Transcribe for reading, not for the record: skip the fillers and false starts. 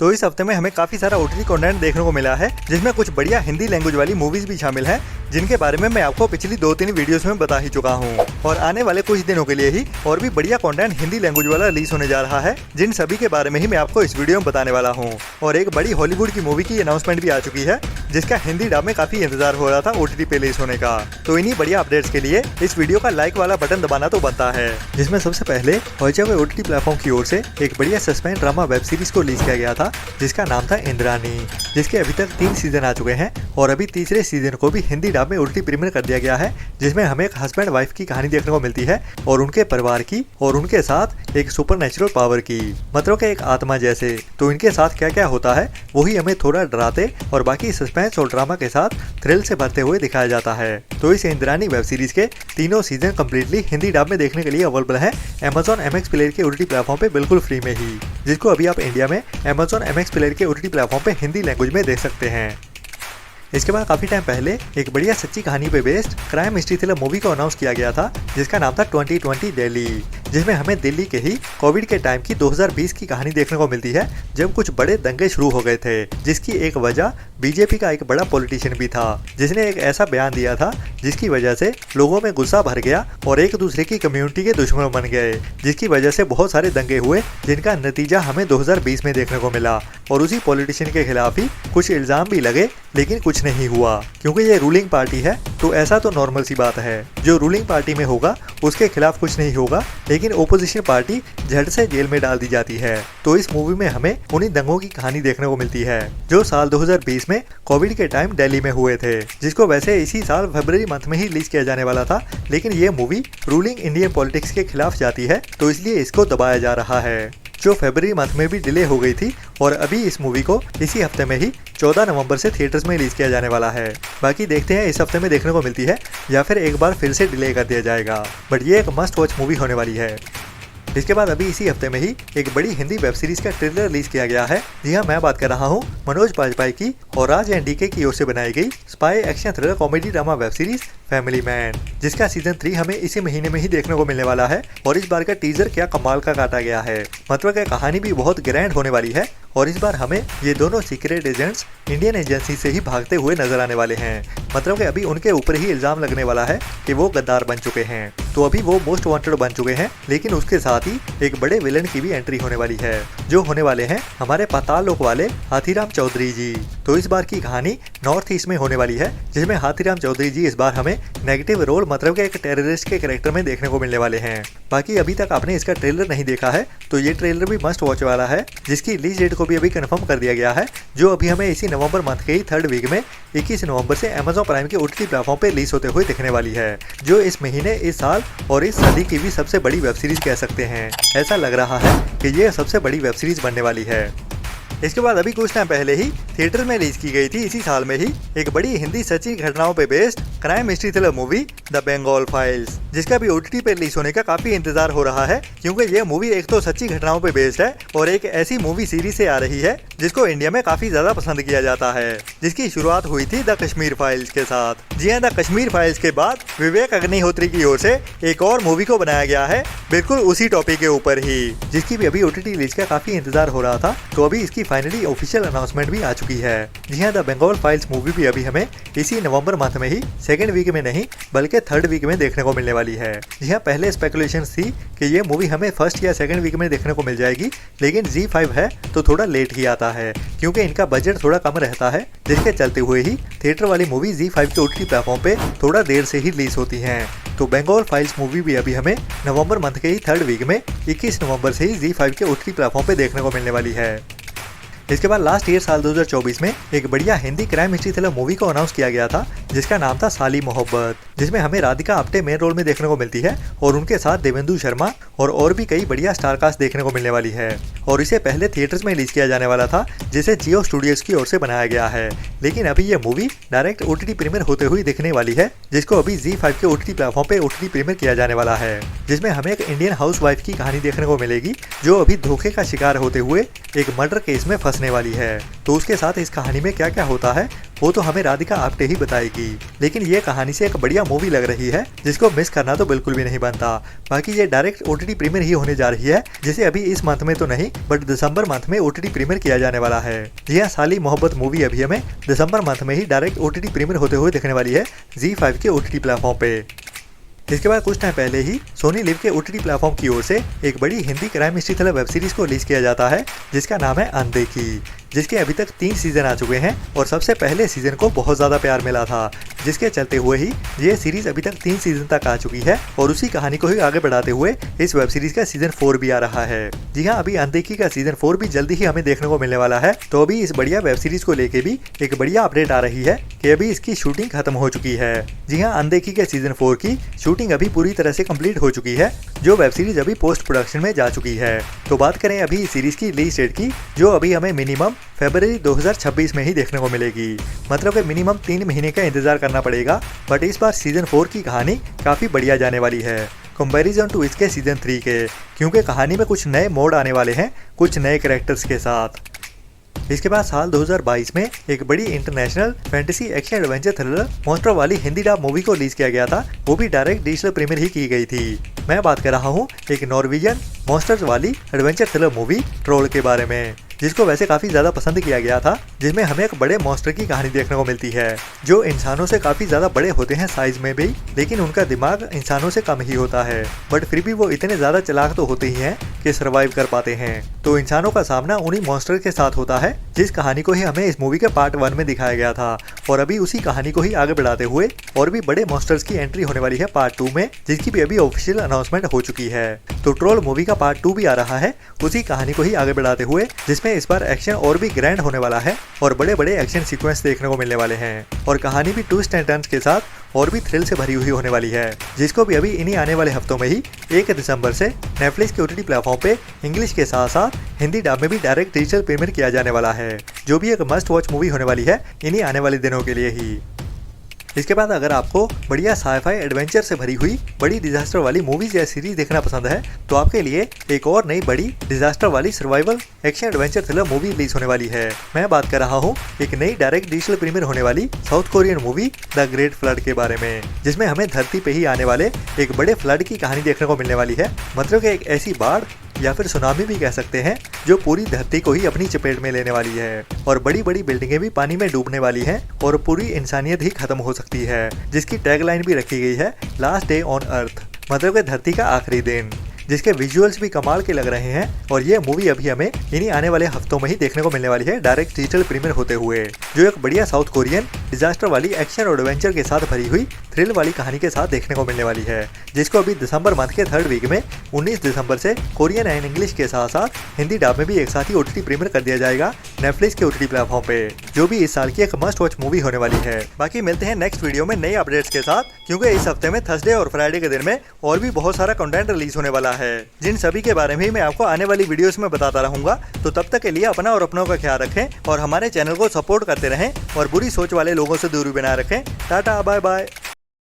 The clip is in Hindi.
तो इस हफ्ते में हमें काफी सारा ओटीटी कंटेंट देखने को मिला है, जिसमें कुछ बढ़िया हिंदी लैंग्वेज वाली मूवीज भी शामिल हैं, जिनके बारे में मैं आपको पिछली 2-3 वीडियोस में बता ही चुका हूँ। और आने वाले कुछ दिनों के लिए ही और भी बढ़िया कंटेंट हिंदी लैंग्वेज वाला रिलीज होने जा रहा है, जिन सभी के बारे में ही मैं आपको इस वीडियो में बताने वाला हूँ। और एक बड़ी हॉलीवुड की मूवी की अनाउंसमेंट भी आ चुकी है, जिसका हिंदी डब में काफी इंतजार हो रहा था ओटीटी पे रिलीज होने का। तो इन्हीं बढ़िया अपडेट्स के लिए इस वीडियो का लाइक वाला बटन दबाना तो बनता है। जिसमें सबसे पहले हॉटस्टार ओटीटी प्लेटफॉर्म की ओर से एक बढ़िया सस्पेंस ड्रामा वेब सीरीज को रिलीज किया गया था, जिसका नाम था इंद्रानी, जिसके अभी तक 3 सीजन आ चुके हैं और अभी तीसरे सीजन को भी हिंदी डब में ओटीटी प्रीमियर कर दिया गया है, जिसमें हमें एक हस्बैंड वाइफ की कहानी देखने को मिलती है और उनके परिवार की और उनके साथ एक सुपरनेचुरल पावर की, मतलब कि एक आत्मा जैसे। तो इनके साथ क्या क्या होता है वही हमें थोड़ा डराते और बाकी सस्पेंस और ड्रामा के साथ थ्रिल से भरते हुए दिखाया जाता है। तो इस इंद्रानी वेब सीरीज के तीनों सीजन कम्प्लीटली हिंदी डब में देखने के लिए अवेलेबल है Amazon MX प्लेयर के ओटीटी प्लेटफॉर्म पे बिल्कुल फ्री में ही, जिसको अभी आप इंडिया में Amazon MX प्लेयर के ओटीटी प्लेटफॉर्म पे हिंदी लैंग्वेज में देख सकते हैं। इसके बाद काफी टाइम पहले एक बढ़िया सच्ची कहानी पे based crime mystery thriller movie को अनाउंस किया गया था, जिसका नाम था 2020 दिल्ली, जिसमें हमें दिल्ली के ही कोविड के टाइम की 2020 की कहानी देखने को मिलती है, जब कुछ बड़े दंगे शुरू हो गए थे, जिसकी एक वजह बीजेपी का एक बड़ा पॉलिटिशियन भी था, जिसने एक ऐसा बयान दिया था जिसकी वजह से लोगों में गुस्सा भर गया और एक दूसरे की कम्युनिटी के दुश्मन बन गए, जिसकी वजह से बहुत सारे दंगे हुए, जिनका नतीजा हमें 2020 में देखने को मिला। और उसी पॉलिटिशियन के खिलाफ ही कुछ इल्जाम भी लगे, लेकिन कुछ नहीं हुआ, क्योंकि ये रूलिंग पार्टी है। तो ऐसा तो नॉर्मल सी बात है, जो रूलिंग पार्टी में होगा उसके खिलाफ कुछ नहीं होगा, लेकिन ओपोजिशन पार्टी झट से जेल में डाल दी जाती है। तो इस मूवी में हमें उन्हीं दंगों की कहानी देखने को मिलती है, जो साल 2020 में कोविड के टाइम दिल्ली में हुए थे, जिसको वैसे इसी साल फरवरी मंथ में ही रिलीज किया जाने वाला था, लेकिन ये मूवी रूलिंग इंडियन पॉलिटिक्स के खिलाफ जाती है, तो इसलिए इसको दबाया जा रहा है, जो फरवरी मंथ में भी डिले हो गई थी। और अभी इस मूवी को इसी हफ्ते में ही 14 नवंबर से थिएटर्स में रिलीज किया जाने वाला है। बाकी देखते हैं इस हफ्ते में देखने को मिलती है या फिर एक बार फिर से डिले कर दिया जाएगा, बट ये एक मस्ट वॉच मूवी होने वाली है। इसके बाद अभी इसी हफ्ते में ही एक बड़ी हिंदी वेब सीरीज का ट्रेलर रिलीज किया गया है। जी हाँ, मैं बात कर रहा हूँ मनोज बाजपेयी की और राज एंड डीके की ओर से बनाई गई spy action thriller comedy drama web series family man, जिसका सीजन 3 हमें इसी महीने में ही देखने को मिलने वाला है। और इस बार का टीजर क्या कमाल का काटा गया है, मतलब कि कहानी भी बहुत ग्रैंड होने वाली है। और इस बार हमें ये दोनों सीक्रेट एजेंट्स इंडियन एजेंसी से ही भागते हुए नजर आने वाले हैं, मतलब कि अभी उनके ऊपर ही इल्जाम लगने वाला है कि वो गद्दार बन चुके हैं। तो अभी वो मोस्ट वांटेड बन चुके हैं, लेकिन उसके साथ ही एक बड़े विलन की भी एंट्री होने वाली है, जो होने वाले हैं हमारे पाताल लोक वाले हाथीराम चौधरी जी। तो इस बार की कहानी नॉर्थ ईस्ट में होने वाली है, जिसमें हाथीराम चौधरी जी इस बार हमें नेगेटिव रोल, मतलब कि एक टेररिस्ट के कैरेक्टर में देखने को मिलने वाले हैं। बाकी अभी तक आपने इसका ट्रेलर नहीं देखा है तो ये ट्रेलर भी मस्ट वॉच वाला है, जिसकी रिलीज डेट को भी अभी कंफर्म कर दिया गया है, जो अभी हमें इसी नवंबर मंथ के ही 3rd वीक में 21 नवंबर से Amazon प्राइम के ओटीटी प्लेटफॉर्म पे रिलीज होते हुए दिखने वाली है, जो इस महीने, इस साल और इस सदी की भी सबसे बड़ी वेब सीरीज कह सकते हैं। ऐसा लग रहा है कि ये सबसे बड़ी वेब सीरीज बनने वाली है। इसके बाद अभी कुछ टाइम पहले ही थिएटर में रिलीज की गई थी, इसी साल में ही, एक बड़ी हिंदी सच्ची घटनाओं पे based crime mystery thriller movie the Bengal files, जिसका भी ओटीटी पे रिलीज होने का काफी इंतजार हो रहा है, क्योंकि ये मूवी एक तो सच्ची घटनाओं पे बेस्ड है और एक ऐसी मूवी सीरीज से आ रही है जिसको इंडिया में काफी ज्यादा पसंद किया जाता है, जिसकी शुरुआत हुई थी द कश्मीर फाइल्स के साथ। जी हाँ, द कश्मीर फाइल्स के बाद विवेक अग्निहोत्री की ओर से एक और मूवी को बनाया गया है, बिल्कुल उसी टॉपिक के ऊपर ही, जिसकी भी अभी ओटीटी रिलीज का काफी इंतजार हो रहा था। तो अभी इसकी फाइनली ऑफिशियल अनाउंसमेंट भी आ चुकी है। जी हाँ, द बंगाल फाइल्स मूवी भी अभी हमें इसी नवंबर मंथ में ही 2nd वीक में नहीं बल्कि 3rd वीक में देखने को मिलने वाली है। जी हाँ, पहले स्पेकुलेशन थी कि ये मूवी हमें 1st या 2nd वीक में देखने को मिल जाएगी, लेकिन Z5 है तो थोड़ा लेट ही आता है, क्योंकि इनका बजट थोड़ा कम रहता है, जिसके चलते हुए ही थिएटर वाली मूवी Z5 के ओटीटी प्लेटफॉर्म पे थोड़ा देर से ही रिलीज होती है। तो बंगाल फाइल्स मूवी भी अभी हमें नवंबर मंथ के ही 3rd वीक में 21 नवंबर से ही Z5 के ओटीटी प्लेटफॉर्म पे देखने को मिलने वाली है। इसके बाद लास्ट ईयर साल 2024 में एक बढ़िया Hindi crime mystery thriller movie को अनाउंस किया गया था, जिसका नाम था साली मोहब्बत, जिसमें हमें राधिका आप्टे मेन रोल में देखने को मिलती है और उनके साथ देवेंदु शर्मा और भी कई बढ़िया स्टारकास्ट देखने को मिलने वाली है। और इसे पहले थिएटर्स में रिलीज किया जाने वाला था, जिसे जियो स्टूडियोज की ओर से बनाया गया है, लेकिन अभी ये मूवी डायरेक्ट ओटीटी प्रीमियर होते हुए दिखने वाली है, जिसको अभी Z5 के ओटीटी प्लेटफॉर्म पे ओटीटी प्रीमियर किया जाने वाला है, जिसमें हमें एक इंडियन हाउसवाइफ की कहानी देखने को मिलेगी, जो अभी धोखे का शिकार होते हुए एक मर्डर केस में फंसने वाली है। तो उसके साथ इस कहानी में क्या क्या होता है वो तो हमें राधिका आप्टे ही बताएगी। लेकिन ये कहानी से एक बढ़िया मूवी लग रही है जिसको मिस करना तो बिल्कुल भी नहीं बनता। बाकी ये डायरेक्ट OTT प्रीमियर ही होने जा रही है, जिसे अभी इस मंथ में तो नहीं बट दिसंबर मंथ में OTT प्रीमियर किया जाने वाला है। यह साली मोहब्बत मूवी अभी हमें दिसंबर मंथ में ही डायरेक्ट OTT प्रीमियर होते हुए दिखने वाली है ZEE5 के OTT प्लेटफॉर्म पे। इसके बाद कुछ टाइम पहले ही सोनी लिव के OTT प्लेटफॉर्म की ओर से एक बड़ी Hindi crime mystery thriller web series को रिलीज किया जाता है जिसका नाम है अनदेखी, जिसके अभी तक 3 सीजन आ चुके हैं और सबसे पहले सीजन को बहुत ज्यादा प्यार मिला था, जिसके चलते हुए ही ये सीरीज अभी तक 3 सीजन तक आ चुकी है और उसी कहानी को ही आगे बढ़ाते हुए इस वेब सीरीज का सीजन 4 भी आ रहा है। जी हाँ, अभी अनदेखी का सीजन 4 भी जल्दी ही हमें देखने को मिलने वाला है। तो अभी इस बढ़िया वेब सीरीज को लेके भी एक बढ़िया अपडेट आ रही है कि अभी इसकी शूटिंग खत्म हो चुकी है। जी हाँ, अनदेखी के सीजन 4 की शूटिंग अभी पूरी तरह से कंप्लीट हो चुकी है, जो वेब सीरीज अभी पोस्ट प्रोडक्शन में जा चुकी है। तो बात करें अभी इस सीरीज की रिलीज डेट की, जो अभी हमें मिनिमम फरवरी 2026 में ही देखने को मिलेगी। मतलब कि मिनिमम 3 महीने का इंतजार करना पड़ेगा। बट इस बार सीजन 4 की कहानी काफी बढ़िया जाने वाली है कंपैरिजन टू इसके सीजन 3 के, क्योंकि कहानी में कुछ नए मोड आने वाले हैं कुछ नए कैरेक्टर्स के साथ। इसके बाद साल 2022 में एक बड़ी international fantasy action adventure thriller monster वाली हिंदी डब मूवी को रिलीज किया गया था, वो भी डायरेक्ट डिजिटल प्रीमियर ही की गई थी। मैं बात कर रहा हूँ एक नॉर्वेजियन मॉन्स्टर्स वाली एडवेंचर थ्रिलर मूवी ट्रोल के बारे में, जिसको वैसे काफी ज्यादा पसंद किया गया था, जिसमें हमें एक बड़े मॉन्स्टर की कहानी देखने को मिलती है जो इंसानों से काफी ज्यादा बड़े होते हैं साइज में भी, लेकिन उनका दिमाग इंसानों से कम ही होता है। बट फिर भी वो इतने ज्यादा चालाक तो होते ही हैं कि सरवाइव कर पाते हैं। तो इंसानों का सामना उन्हीं मॉन्स्टर के साथ होता है, जिस कहानी को ही हमें इस मूवी के पार्ट 1 में दिखाया गया था। और अभी उसी कहानी को ही आगे बढ़ाते हुए और भी बड़े मॉन्स्टर्स की एंट्री होने वाली है पार्ट 2 में, जिसकी भी अभी ऑफिशियल अनाउंसमेंट हो चुकी है। तो ट्रोल मूवी का पार्ट 2 भी आ रहा है उसी कहानी को ही आगे बढ़ाते हुए, जिसमें इस बार एक्शन और भी ग्रैंड होने वाला है और बड़े बड़े एक्शन सीक्वेंस देखने को मिलने वाले हैं। और कहानी भी ट्विस्ट एंड टर्न्स के साथ और भी थ्रिल से भरी हुई होने वाली है, जिसको भी अभी इन्हीं आने वाले हफ्तों में ही 1 दिसंबर से नेटफ्लिक्स के OTT प्लेटफॉर्म पे इंग्लिश के साथ साथ हिंदी डब में भी डायरेक्ट डिजिटल प्रीमियर किया जाने वाला है, जो भी एक मस्ट वॉच मूवी होने वाली है इन्हीं आने वाले दिनों के लिए ही। इसके बाद अगर आपको बढ़िया साईफाई एडवेंचर से भरी हुई बड़ी डिजास्टर वाली मूवीज या सीरीज देखना पसंद है, तो आपके लिए एक और नई बड़ी डिजास्टर वाली survival action adventure thriller movie release होने वाली है। मैं बात कर रहा हूँ एक नई डायरेक्ट डिजिटल प्रीमियर होने वाली south Korean movie the great flood के बारे में, जिसमें हमें धरती पे ही आने वाले एक बड़े फ्लड की कहानी देखने को मिलने वाली है। मतलब कि एक ऐसी बाढ़ या फिर सुनामी भी कह सकते हैं जो पूरी धरती को ही अपनी चपेट में लेने वाली है और बड़ी बड़ी बिल्डिंगें भी पानी में डूबने वाली हैं और पूरी इंसानियत ही खत्म हो सकती है, जिसकी टैगलाइन भी रखी गई है लास्ट डे ऑन अर्थ, मतलब कि धरती का आखिरी दिन, जिसके विजुअल्स भी कमाल के लग रहे हैं। और ये मूवी अभी हमें इन्हीं आने वाले हफ्तों में ही देखने को मिलने वाली है डायरेक्ट डिजिटल प्रीमियर होते हुए, जो एक बढ़िया साउथ कोरियन डिजास्टर वाली एक्शन और एडवेंचर के साथ भरी हुई थ्रिल वाली कहानी के साथ देखने को मिलने वाली है, जिसको अभी दिसंबर मंथ के 3rd वीक में 19 दिसंबर से कोरियन एंड इंग्लिश के साथ साथ हिंदी डब में भी एक साथ ही OTT प्रीमियर कर दिया जाएगा नेटफ्लिक्स के OTT प्लेटफॉर्म पे, जो भी इस साल की एक मस्ट वॉच मूवी होने वाली है। बाकी मिलते हैं नेक्स्ट वीडियो में नए अपडेट्स के साथ, क्योंकि इस हफ्ते में थर्सडे और फ्राइडे के दिन में और भी बहुत सारा कंटेंट रिलीज होने वाला है, जिन सभी के बारे में मैं आपको आने वाली वीडियोस में बताता रहूंगा। तो तब तक के लिए अपना और अपनों का ख्याल रखें और हमारे चैनल को सपोर्ट करते रहें और बुरी सोच वाले लोगों से दूरी बनाए रखें। Tata, bye bye.